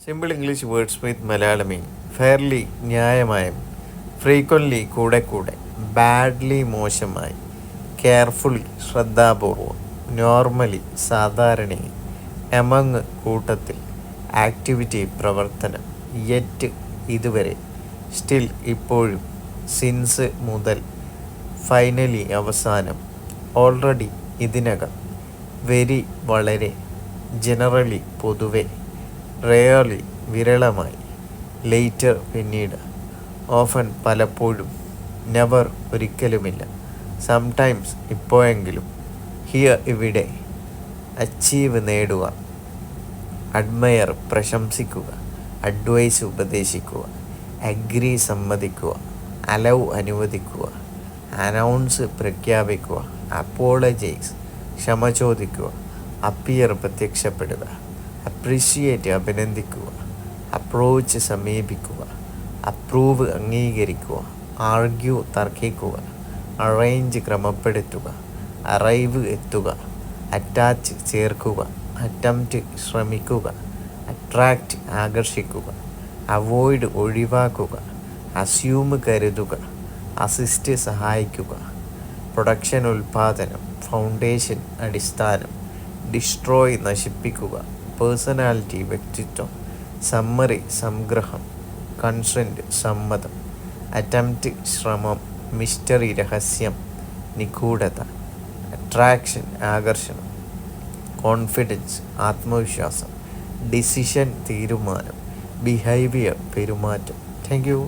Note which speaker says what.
Speaker 1: Simple English words with മലയാളമി fairly ന്യായമായും, frequently കൂടെ കൂടെ, ബാഡ്ലി മോശമായി, കെയർഫുള്ളി ശ്രദ്ധാപൂർവം, നോർമലി സാധാരണയിൽ, എമങ് കൂട്ടത്തിൽ, ആക്ടിവിറ്റി പ്രവർത്തനം, യെറ്റ് ഇതുവരെ, സ്റ്റിൽ ഇപ്പോഴും, സിൻസ് മുതൽ, ഫൈനലി അവസാനം, ഓൾറെഡി ഇതിനകം, വെരി വളരെ, ജനറലി പൊതുവെ, റെയർലി വിരളമായി, ലേറ്റർ പിന്നീട്, ഓഫൻ പലപ്പോഴും, നെവർ ഒരിക്കലുമില്ല, സംടൈംസ് ഇപ്പോഴെങ്കിലും, ഹിയർ ഇവിടെ, അച്ചീവ് നേടുക, അഡ്മയർ പ്രശംസിക്കുക, അഡ്വൈസ് ഉപദേശിക്കുക, അഗ്രി സമ്മതിക്കുക, അലൗ അനുവദിക്കുക, അനൗൺസ് പ്രഖ്യാപിക്കുക, അപ്പോളജൈസ് ക്ഷമ ചോദിക്കുക, അപ്പിയർ പ്രത്യക്ഷപ്പെടുക, അപ്രീഷിയേറ്റ് അഭിനന്ദിക്കുക, അപ്രോച്ച് സമീപിക്കുക, അപ്രൂവ് അംഗീകരിക്കുക, ആർഗ്യൂ തർക്കിക്കുക, അറേഞ്ച് ക്രമപ്പെടുത്തുക, അറൈവ് എത്തുക, അറ്റാച്ച് ചേർക്കുക, അറ്റംപ്റ്റ് ശ്രമിക്കുക, അട്രാക്റ്റ് ആകർഷിക്കുക, അവോയ്ഡ് ഒഴിവാക്കുക, അസ്യൂം കരുതുക, അസിസ്റ്റ് സഹായിക്കുക, പ്രൊഡക്ഷൻ ഉൽപാദനം, ഫൗണ്ടേഷൻ അടിസ്ഥാനം, ഡിസ്ട്രോയ് നശിപ്പിക്കുക, പേഴ്സണാലിറ്റി വ്യക്തിത്വം, സമ്മറി സംഗ്രഹം, കൺസെൻറ്റ് സമ്മതം, അറ്റംപ്റ്റ് ശ്രമം, മിസ്റ്ററി രഹസ്യം, നിഗൂഢത, അട്രാക്ഷൻ ആകർഷണം, കോൺഫിഡൻസ് ആത്മവിശ്വാസം, ഡിസിഷൻ തീരുമാനം, ബിഹേവിയർ പെരുമാറ്റം. Thank you.